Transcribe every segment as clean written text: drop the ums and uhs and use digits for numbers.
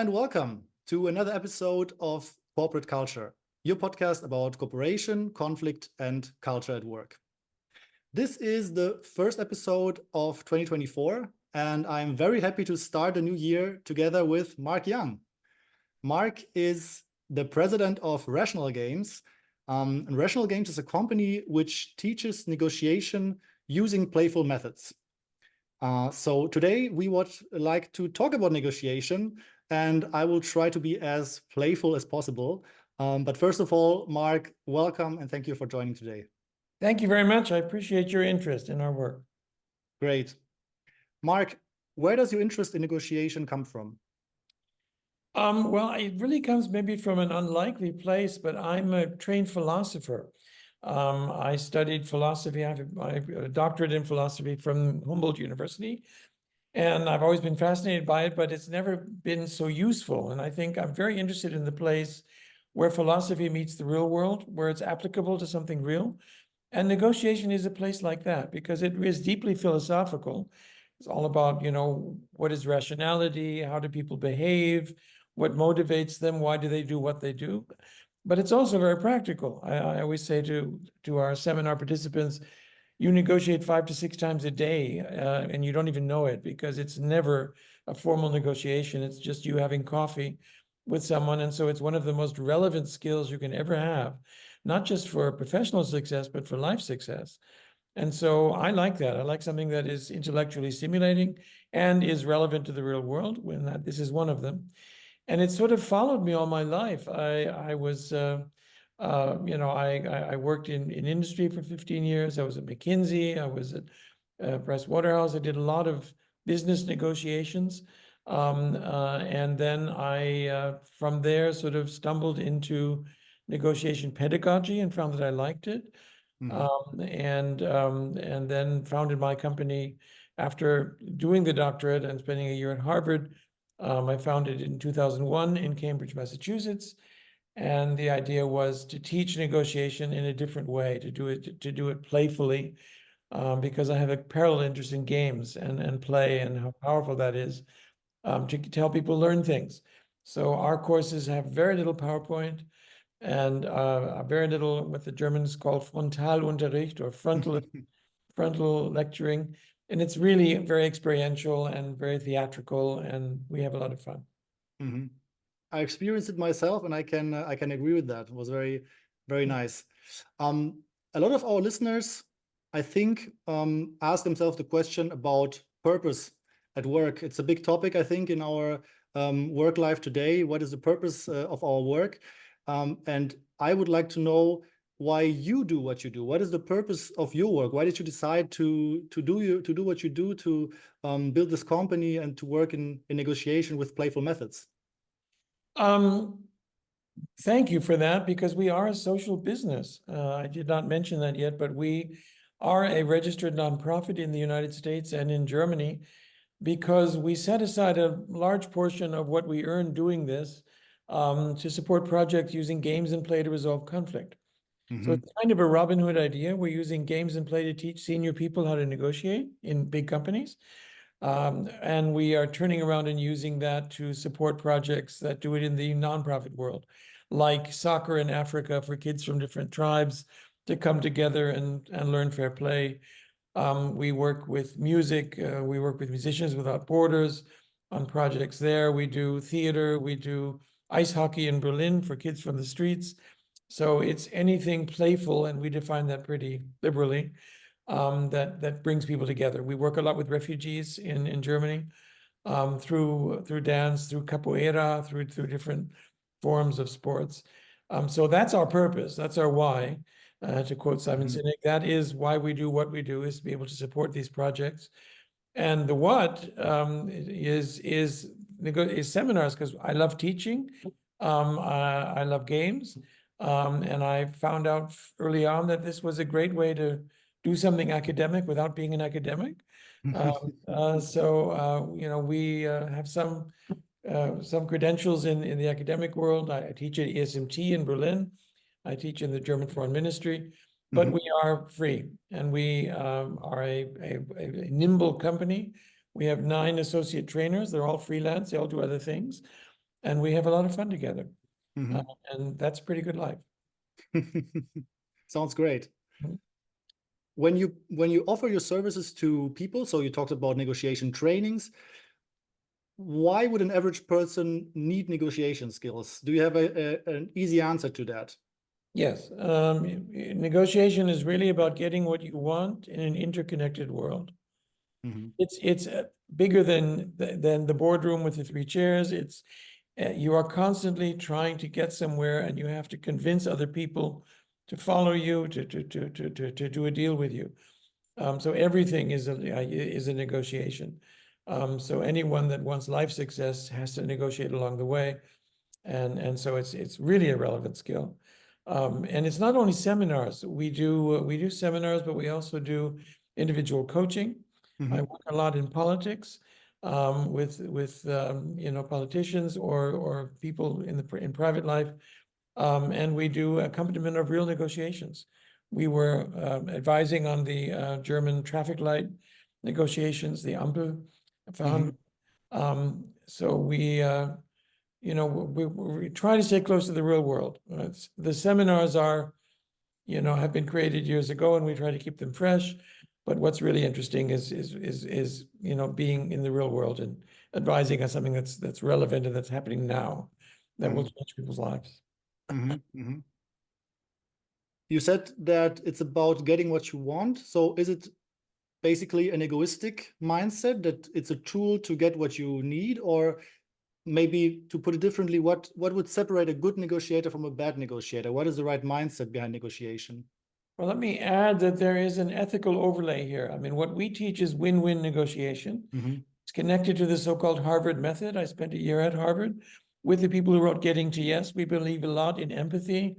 and welcome to another episode of Corporate Culture, your podcast about cooperation, conflict, and culture at work. This is the first episode of 2024, and I'm very happy to start a new year together with Mark Young. Mark is the president of Rational Games. And Rational Games is a company which teaches negotiation using playful methods. So today we would like to talk about negotiation, and I will try to be as playful as possible. But first of all, Mark, welcome and thank you for joining today. Thank you very much. I appreciate your interest in our work. Great. Mark, where does your interest in negotiation come from? Well, it really comes maybe from an unlikely place, but I'm a trained philosopher. I studied philosophy. I have a doctorate in philosophy from Humboldt University, and I've always been fascinated by it, but it's never been so useful. And I think I'm very interested in the place where philosophy meets the real world, where it's applicable to something real. And negotiation is a place like that because it is deeply philosophical. It's all about, what is rationality? How do people behave? What motivates them? Why do they do what they do? But it's also very practical. I always say to our seminar participants, you negotiate 5 to 6 times a day, and you don't even know it because it's never a formal negotiation. It's just you having coffee with someone. And so it's one of the most relevant skills you can ever have, not just for professional success, but for life success. And so I like that. I like something that is intellectually stimulating and is relevant to the real world, this is one of them. And it sort of followed me all my life. I worked in industry for 15 years. I was at McKinsey. I was at Price Waterhouse. I did a lot of business negotiations. And then I, from there, sort of stumbled into negotiation pedagogy and found that I liked it. And then founded my company after doing the doctorate and spending a year at Harvard. I founded it in 2001 in Cambridge, Massachusetts. And the idea was to teach negotiation in a different way, to do it playfully, because I have a parallel interest in games and play and how powerful that is, to help people learn things. So our courses have very little PowerPoint and very little what the Germans call Frontalunterricht or frontal lecturing. And it's really very experiential and very theatrical, and we have a lot of fun. Mm-hmm. I experienced it myself, and I can agree with that. It was very, very nice. A lot of our listeners, I think, ask themselves the question about purpose at work. It's a big topic, I think, in our work life today. What is the purpose of our work? And I would like to know why you do what you do. What is the purpose of your work? Why did you decide to do what you do, to build this company and to work in negotiation with playful methods? Thank you for that, because we are a social business. I did not mention that yet, but we are a registered nonprofit in the United States and in Germany, because we set aside a large portion of what we earn doing this to support projects using games and play to resolve conflict. So it's kind of a Robin Hood idea. We're using games and play to teach senior people how to negotiate in big companies. And we are turning around and using that to support projects that do it in the nonprofit world, like soccer in Africa for kids from different tribes to come together and learn fair play. We work with music. We work with Musicians Without Borders on projects there. We do theater. We do ice hockey in Berlin for kids from the streets. So it's anything playful, and we define that pretty liberally, that brings people together. We work a lot with refugees in Germany, through dance, through capoeira, through different forms of sports. So that's our purpose. That's our why. To quote Simon Sinek, that is why we do what we do, is to be able to support these projects. And the what is seminars, because I love teaching. I love games. And I found out early on that this was a great way to do something academic without being an academic. We have some credentials in the academic world. I teach at ESMT in Berlin. I teach in the German Foreign Ministry, but we are free, and we are a nimble company. We have 9 associate trainers. They're all freelance. They all do other things. and we have a lot of fun together. Mhm. And that's a pretty good life. Sounds great. Mhm. When you offer your services to people, so you talked about negotiation trainings, why would an average person need negotiation skills? Do you have an easy answer to that? Yes, negotiation is really about getting what you want in an interconnected world. Mhm. It's bigger than the boardroom with the three chairs. It's you are constantly trying to get somewhere, and you have to convince other people to follow you, to do a deal with you. So everything is a negotiation. So anyone that wants life success has to negotiate along the way, and so it's really a relevant skill. And it's not only seminars. We do seminars, but we also do individual coaching. I Mhm. work a lot in politics, with politicians or people in private life, and we do accompaniment of real negotiations. We were advising on the German traffic light negotiations, the Ampel Mhm. Verhandlung. So we try to stay close to the real world. The seminars have been created years ago, and we try to keep them fresh. But what's really interesting is being in the real world and advising on something that's relevant and that's happening now that will Mhm. change people's lives. Mhm. Mhm. You said that it's about getting what you want. So is it basically an egoistic mindset that it's a tool to get what you need? Or maybe to put it differently, what would separate a good negotiator from a bad negotiator? What is the right mindset behind negotiation? Well, let me add that there is an ethical overlay here. I mean, what we teach is win-win negotiation. Mhm. It's connected to the so-called Harvard method. I spent a year at Harvard with the people who wrote Getting to Yes. We believe a lot in empathy,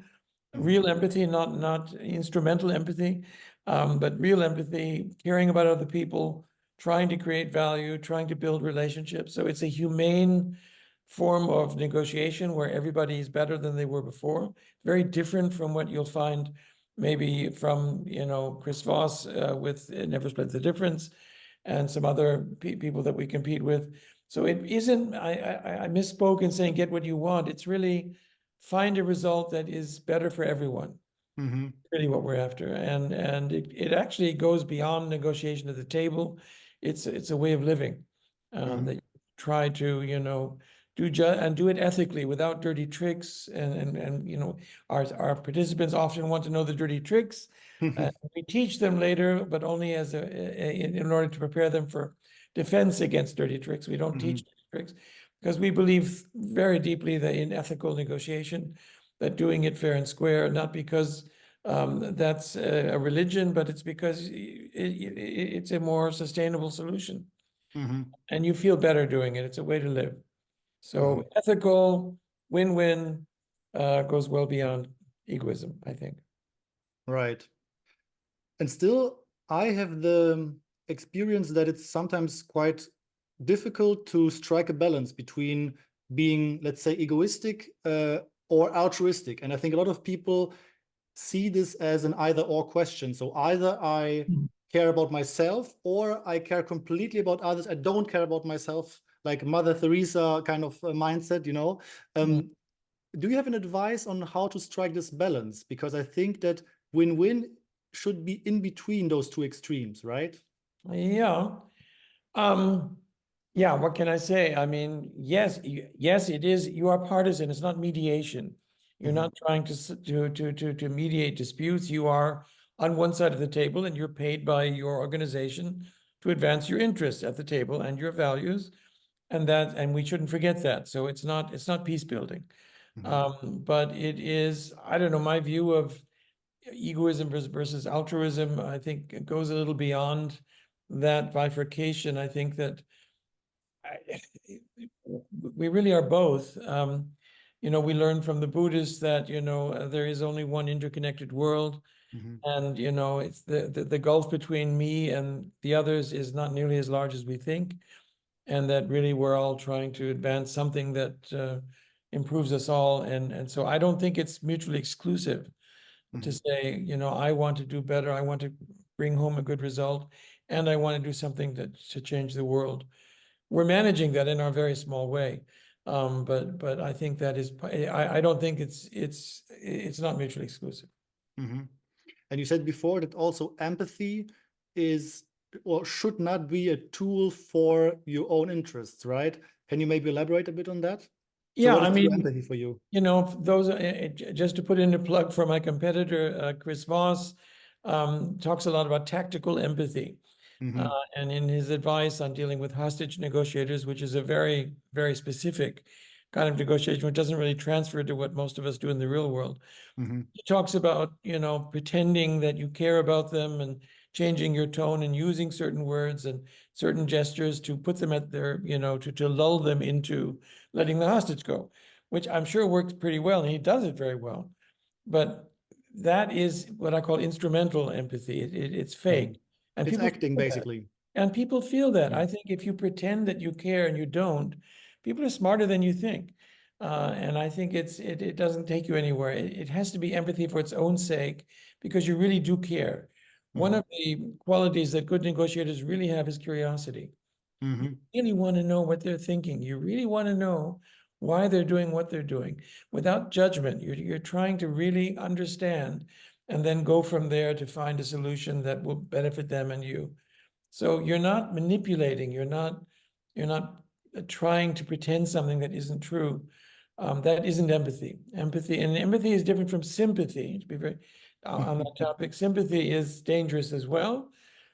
Mhm. real empathy, not instrumental empathy, but real empathy, caring about other people, trying to create value, trying to build relationships. So it's a humane form of negotiation where everybody is better than they were before. Very different from what you'll find maybe from Chris Voss with Never Split the Difference, and some other people that we compete with. So it isn't. I misspoke in saying get what you want. It's really find a result that is better for everyone. Mhm. Really what we're after, and it actually goes beyond negotiation at the table. It's a way of living Mhm. that you try to do it ethically without dirty tricks, and our participants often want to know the dirty tricks. We teach them later, but only in order to prepare them for defense against dirty tricks. We don't teach Mhm. dirty tricks because we believe very deeply that in ethical negotiation, that doing it fair and square, not because that's a religion, but it's because it's a more sustainable solution, Mhm. and you feel better doing it. It's a way to live. So Mhm. ethical, win-win, goes well beyond egoism, I think. Right. And still, I have the experience that it's sometimes quite difficult to strike a balance between being, let's say, egoistic or altruistic. And I think a lot of people see this as an either or question. So either I care about myself or I care completely about others. I don't care about myself, like Mother Teresa kind of mindset, you know. Mm. Do you have an advice on how to strike this balance? Because I think that win-win should be in between those two extremes, right? Yeah. Um, yeah, what can I say? I mean, yes, yes, it is. You are partisan. It's not mediation. You're Mhm. not trying to mediate disputes. You are on one side of the table, and you're paid by your organization to advance your interests at the table and your values, and we shouldn't forget that. So it's not peace building, Mhm. but it is. I don't know. My view of egoism versus altruism, I think it goes a little beyond that bifurcation. I think that we really are both. We learn from the Buddhists that, there is only one interconnected world. Mhm. And, it's the gulf between me and the others is not nearly as large as we think. And that really we're all trying to advance something that improves us all. And so I don't think it's mutually exclusive to Mhm. say, I want to do better. I want to bring home a good result. And I want to do something to change the world. We're managing that in our very small way. But I think that is, I don't think it's not mutually exclusive. Mm-hmm. And you said before that also empathy is or should not be a tool for your own interests, right? Can you maybe elaborate a bit on that? So Yeah, what is I true mean, empathy for you? you know, those just to put in a plug for my competitor, Chris Voss, talks a lot about tactical empathy. Mm-hmm. And in his advice on dealing with hostage negotiators, which is a very, very specific kind of negotiation, which doesn't really transfer to what most of us do in the real world. Mm-hmm. He talks about, you know, pretending that you care about them and changing your tone and using certain words and certain gestures to put them at their, you know, to lull them into letting the hostage go, which I'm sure works pretty well, and he does it very well. But that is what I call instrumental empathy. It's Mm-hmm. fake. And It's people acting feel that. basically. And people feel that. Yeah. I think if you pretend that you care and you don't, people are smarter than you think. And I think it doesn't take you anywhere. It has to be empathy for its own sake because you really do care. One Mm-hmm. of the qualities that good negotiators really have is curiosity. Mm-hmm. You really want to know what they're thinking. You really want to know why they're doing what they're doing without judgment. You're trying to really understand and then go from there to find a solution that will benefit them and you. So you're not manipulating, you're not trying to pretend something that isn't true. That isn't empathy. Empathy is different from sympathy, to be very on that topic. Sympathy is dangerous as well.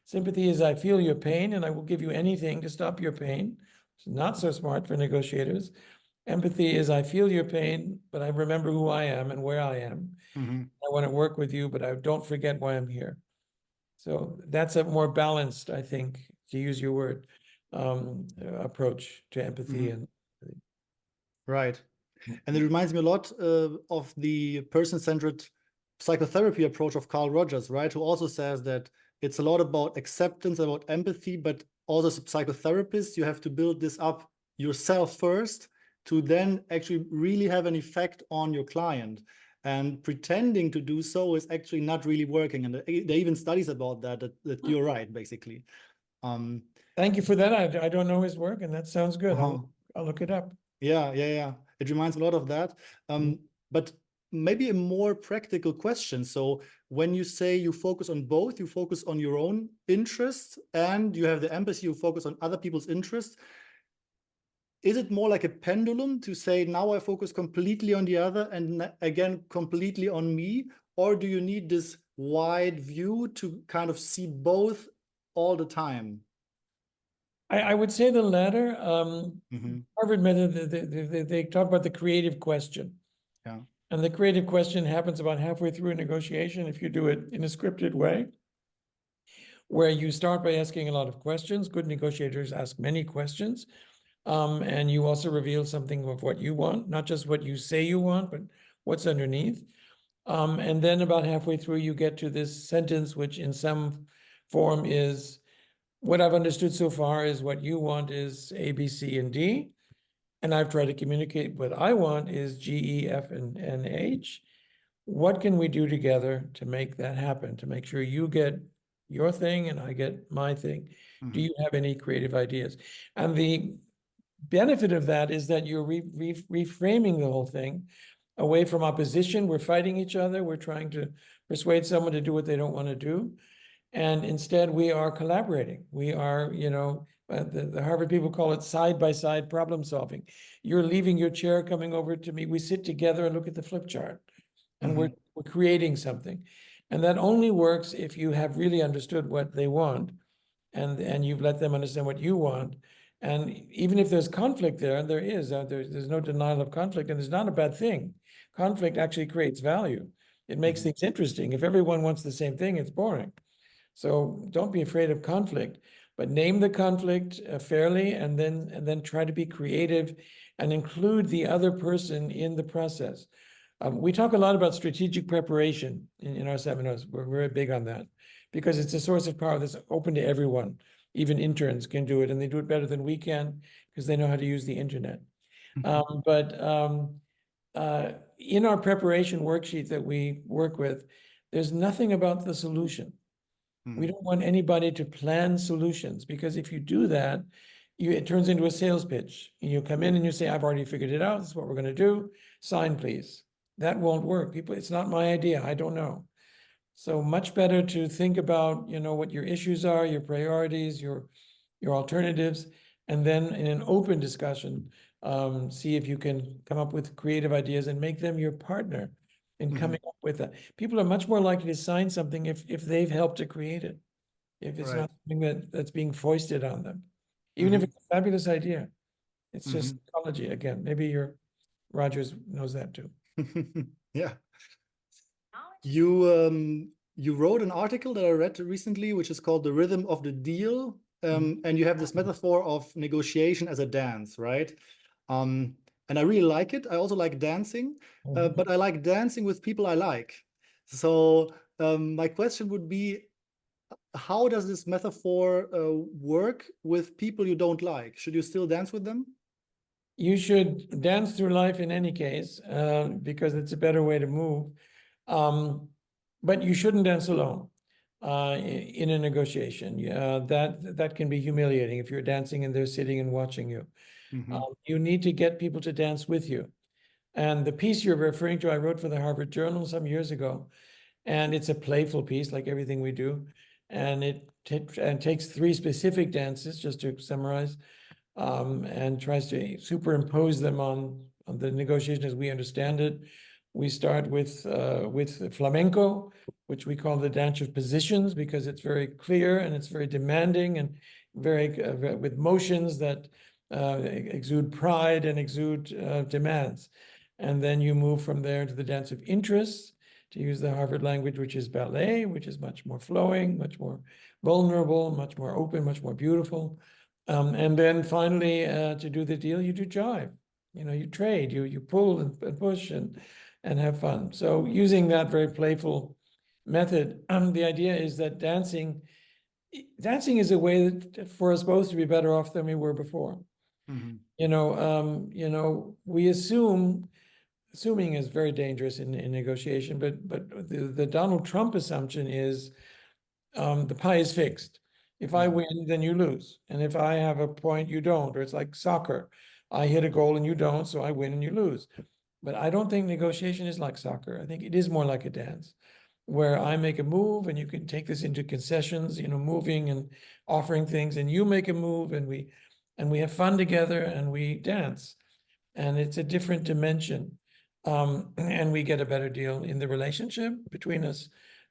Sympathy is I feel your pain and I will give you anything to stop your pain. It's not so smart for negotiators. Empathy is I feel your pain, but I remember who I am and where I am. Mm-hmm. I want to work with you, but I don't forget why I'm here. So that's a more balanced, I think, to use your word, approach to empathy. Mm-hmm. And Right. And it reminds me a lot of the person-centered psychotherapy approach of Carl Rogers, right? Who also says that it's a lot about acceptance, about empathy, but also as a psychotherapist, you have to build this up yourself first to then actually really have an effect on your client. And pretending to do so is actually not really working. And there are even studies about that you're right, basically. thank you for that. I don't know his work, and that sounds good. uh I'll look it up. Yeah. It reminds me a lot of that. But maybe a more practical question. So when you say you focus on both, you focus on your own interests and you have the empathy, you focus on other people's interests. Is it more like a pendulum to say, now I focus completely on the other and again, completely on me? Or do you need this wide view to kind of see both all the time? I would say the latter. Mm-hmm. Harvard method, they talk about the creative question. Yeah. And the creative question happens about halfway through a negotiation if you do it in a scripted way, where you start by asking a lot of questions. Good negotiators ask many questions. And you also reveal something of what you want, not just what you say you want, but what's underneath. And then about halfway through, you get to this sentence, which in some form is, what I've understood so far is what you want is A, B, C, and D. And I've tried to communicate what I want is G, E, F, and H. What can we do together to make that happen, to make sure you get your thing and I get my thing? Do Mm-hmm. you have any creative ideas? And the benefit of that is that you're reframing the whole thing away from opposition. We're fighting each other. We're trying to persuade someone to do what they don't want to do. And instead, we are collaborating. We are, you know, the Harvard people call it side-by-side problem solving. You're leaving your chair, coming over to me. We sit together and look at the flip chart, and we're creating something. And that only works if you have really understood what they want, and you've let them understand what you want. And even if there's conflict there, and there is, there's no denial of conflict, and there's not a bad thing. Conflict actually creates value. It makes things interesting. If everyone wants the same thing, it's boring. So don't be afraid of conflict, but name the conflict fairly, and then try to be creative and include the other person in the process. We talk a lot about strategic preparation in our seminars. We're very big on that because it's a source of power that's open to everyone. Even interns can do it, and they do it better than we can because they know how to use the internet. But in our preparation worksheet that we work with, there's nothing about the solution. We don't want anybody to plan solutions because if you do that, it turns into a sales pitch. You come in and you say, I've already figured it out. This is what we're going to do. Sign, please. That won't work. People, it's not my idea. I don't know. So much better to think about, what your issues are, your priorities, your alternatives, and then in an open discussion, see if you can come up with creative ideas and make them your partner in coming up with that. People are much more likely to sign something if they've helped to create it, if it's Right. not something that's being foisted on them, even if it's a fabulous idea. It's just psychology again. Maybe your Rogers knows that too. Yeah. You wrote an article that I read recently, which is called "The Rhythm of the Deal," and you have this metaphor of negotiation as a dance, right? And I really like it. I also like dancing, but I like dancing with people I like. So my question would be, how does this metaphor work with people you don't like? Should you still dance with them? You should dance through life in any case, because it's a better way to move. But you shouldn't dance alone in a negotiation. That can be humiliating if you're dancing and they're sitting and watching you. You need to get people to dance with you. And the piece you're referring to, I wrote for the Harvard Journal some years ago, and it's a playful piece, like everything we do. And it takes 3 specific dances, just to summarize, and tries to superimpose them on the negotiation as we understand it. We start with flamenco, which we call the dance of positions, because it's very clear and it's very demanding and very with motions that exude pride and exude demands. And then you move from there to the dance of interests, to use the Harvard language, which is ballet, which is much more flowing, much more vulnerable, much more open, much more beautiful. And then finally, to do the deal, you do jive. You trade, you pull and push and have fun. So using that very playful method, the idea is that dancing is a way for us both to be better off than we were before. We assuming is very dangerous in negotiation, but the Donald Trump assumption is the pie is fixed. If I win, then you lose. And if I have a point, you don't. Or it's like soccer. I hit a goal and you don't, so I win and you lose. But I don't think negotiation is like soccer. I think it is more like a dance, where I make a move and you can take this into concessions, moving and offering things, and you make a move and we have fun together and we dance. And it's a different dimension. And we get a better deal in the relationship between us,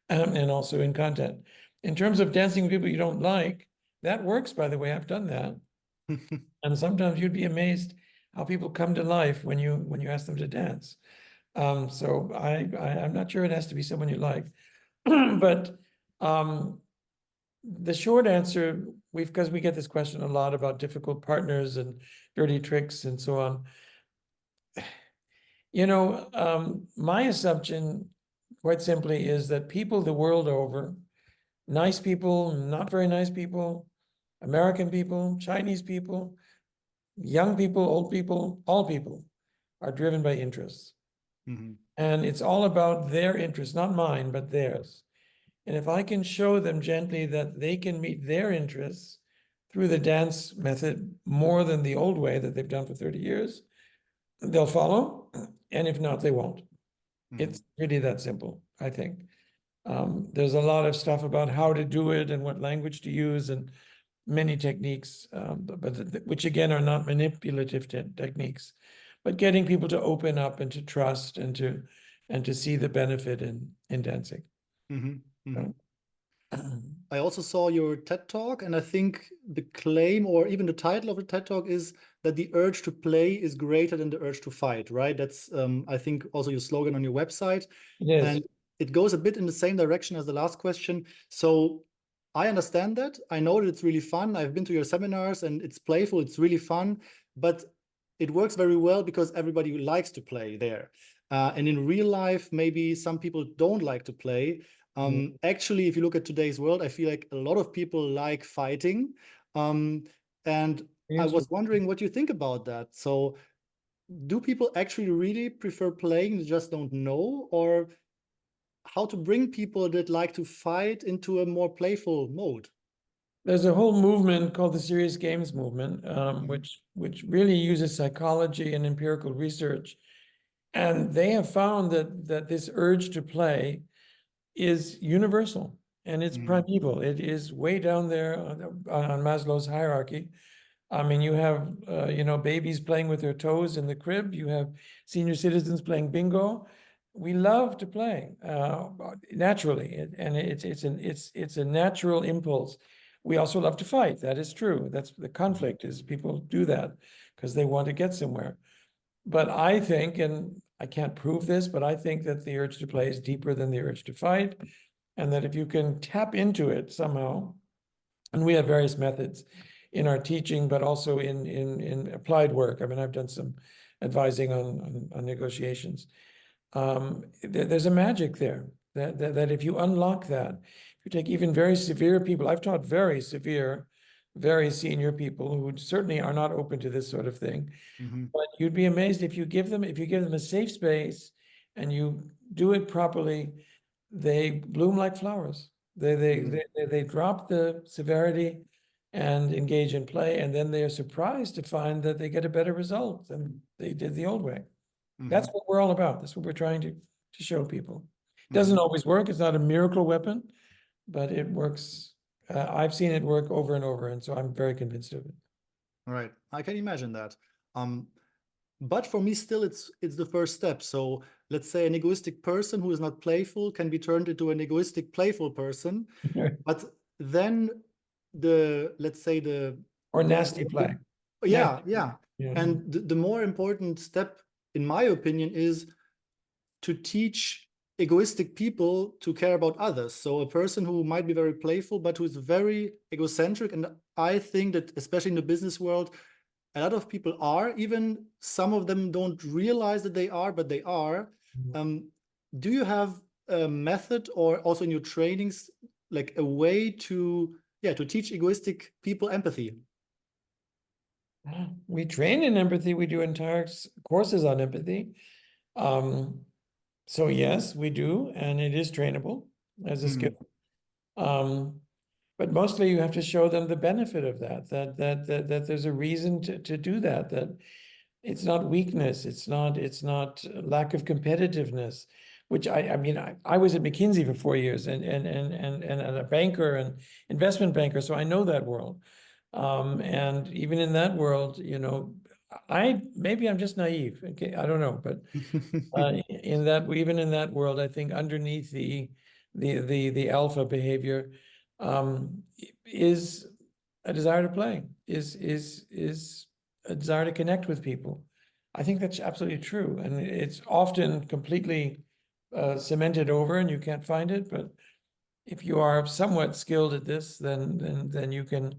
and also in content. In terms of dancing with people you don't like, that works, by the way. I've done that. And sometimes you'd be amazed how people come to life when you ask them to dance. So I'm not sure it has to be someone you like. But the short answer, because we get this question a lot about difficult partners and dirty tricks and so on. My assumption, quite simply, is that people the world over, nice people, not very nice people, American people, Chinese people, young people, old people, all people are driven by interests. And it's all about their interests, not mine, but theirs. And if I can show them gently that they can meet their interests through the dance method more than the old way that they've done for 30 years, they'll follow. And if not, they won't. It's really that simple, I think. There's a lot of stuff about how to do it and what language to use and many techniques, but which again are not manipulative techniques, but getting people to open up and to trust and to see the benefit in dancing. I also saw your TED Talk, and I think the claim or even the title of the TED Talk is that the urge to play is greater than the urge to fight, right? That's, I think, also your slogan on your website. Yes. And it goes a bit in the same direction as the last question. So I understand that. I know that it's really fun. I've been to your seminars and it's playful. It's really fun, but it works very well because everybody likes to play there. And in real life, maybe some people don't like to play. Actually, if you look at today's world, I feel like a lot of people like fighting. And I was wondering what you think about that. So do people actually really prefer playing, they just don't know? Or how to bring people that like to fight into a more playful mode? There's a whole movement called the serious games movement, Mhm. which really uses psychology and empirical research. And they have found that this urge to play is universal and it's Mhm. primeval. It is way down there on Maslow's hierarchy. I mean, you have babies playing with their toes in the crib. You have senior citizens playing bingo. We love to play naturally, and it's a natural impulse. We also love to fight. That is true. That's the conflict is people do that because they want to get somewhere. But I think, and I can't prove this, but I think that the urge to play is deeper than the urge to fight, and that if you can tap into it somehow, and we have various methods in our teaching, but also in applied work. I mean, I've done some advising on negotiations. There's a magic there that if you unlock that, if you take even very severe people, I've taught very severe, very senior people who certainly are not open to this sort of thing. Mhm. But you'd be amazed if you give them a safe space and you do it properly, they bloom like flowers. Mhm. They drop the severity and engage in play, and then they are surprised to find that they get a better result than they did the old way. That's Mhm. what we're all about. That's what we're trying to show people. Doesn't Mhm. always work. It's not a miracle weapon, but it works. I've seen it work over and over, and so I'm very convinced of it. Right. I can imagine that. Um, but for me, still, it's the first step. So let's say an egoistic person who is not playful can be turned into an egoistic, playful person. But then let's say Or the nasty play. yeah, Nasty. yeah. Yeah. And the more important step, in my opinion, is to teach egoistic people to care about others. So a person who might be very playful, but who is very egocentric. And I think that especially in the business world, a lot of people are, even some of them don't realize that they are, but they are. Um, do you have a method, or also in your trainings, like a way to, yeah, to teach egoistic people empathy? We train in empathy. We do entire courses on empathy. Um, so yes, we do, and it is trainable as a skill. Mhm. Um, but mostly you have to show them the benefit of that there's a reason to do that, that it's not weakness, it's not lack of competitiveness, which I mean, I was at McKinsey for 4 years and a banker and investment banker, so I know that world. And even in that world, maybe I'm just naive. Okay, I don't know, but even in that world, I think underneath the alpha behavior is a desire to play, is a desire to connect with people. I think that's absolutely true, and it's often completely cemented over, and you can't find it. But if you are somewhat skilled at this, then you can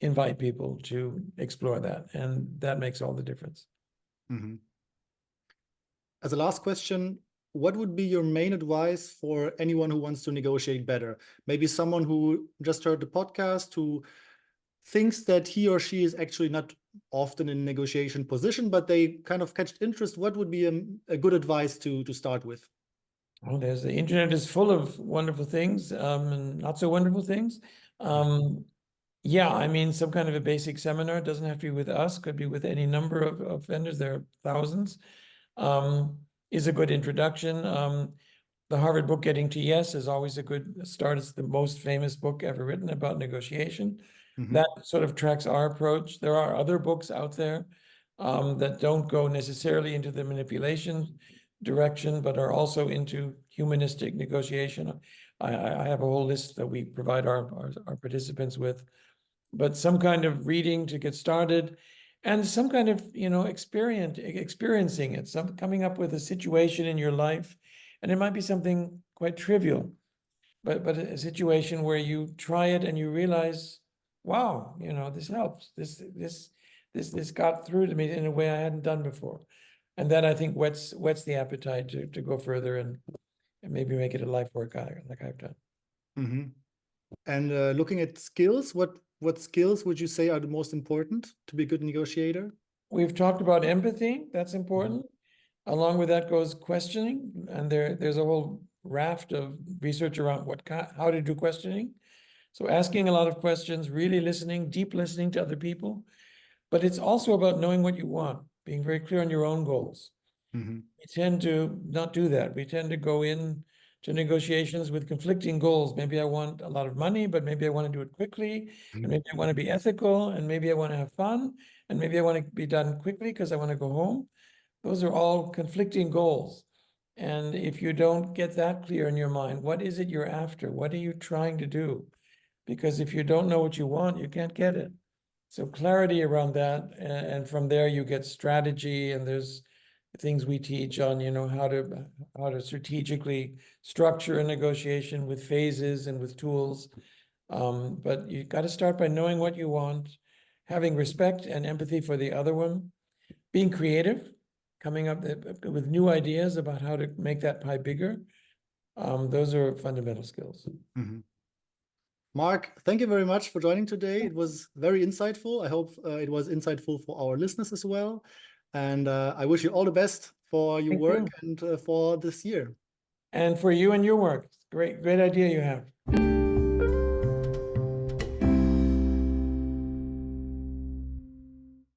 invite people to explore that, and that makes all the difference. Mhm. As a last question, what would be your main advice for anyone who wants to negotiate better? Maybe someone who just heard the podcast, who thinks that he or she is actually not often in negotiation position, but they kind of catch interest. What would be a good advice to start with? Well, the internet is full of wonderful things, and not so wonderful things. Um, yeah, I mean, some kind of a basic seminar doesn't have to be with us, could be with any number of vendors. There are thousands. Um, is a good introduction. The Harvard book Getting to Yes is always a good start. It's the most famous book ever written about negotiation. Mhm. That sort of tracks our approach. There are other books out there that don't go necessarily into the manipulation direction, but are also into humanistic negotiation. I have a whole list that we provide our participants with, but some kind of reading to get started, and some kind of experiencing it, some coming up with a situation in your life, and it might be something quite trivial, but a situation where you try it and you realize, wow, this helps. This got through to me in a way I hadn't done before. And that, I think, whets the appetite to go further and maybe make it a life work like I've done. Mhm. And looking at skills, what skills would you say are the most important to be a good negotiator? We've talked about empathy, that's Mhm. important. Along with that goes questioning, and there's a whole raft of research around how to do questioning. So asking a lot of questions, really listening, deep listening to other people. But it's also about knowing what you want, being very clear on your own goals. Mhm. We tend to not do that. We tend to go in to negotiations with conflicting goals. Maybe I want a lot of money, but maybe I want to do it quickly, and maybe I want to be ethical, and maybe I want to have fun, and maybe I want to be done quickly because I want to go home. Those are all conflicting goals. And if you don't get that clear in your mind, what is it you're after? What are you trying to do? Because if you don't know what you want, you can't get it. So clarity around that, and from there you get strategy, and there's things we teach on, how to strategically structure a negotiation with phases and with tools. But you got to start by knowing what you want, having respect and empathy for the other one, being creative, coming up with new ideas about how to make that pie bigger. Those are fundamental skills. Mhm. Mark, thank you very much for joining today. It was very insightful. I hope it was insightful for our listeners as well. And I wish you all the best for your Thank work you. and for this year. And for you and your work, great idea you have.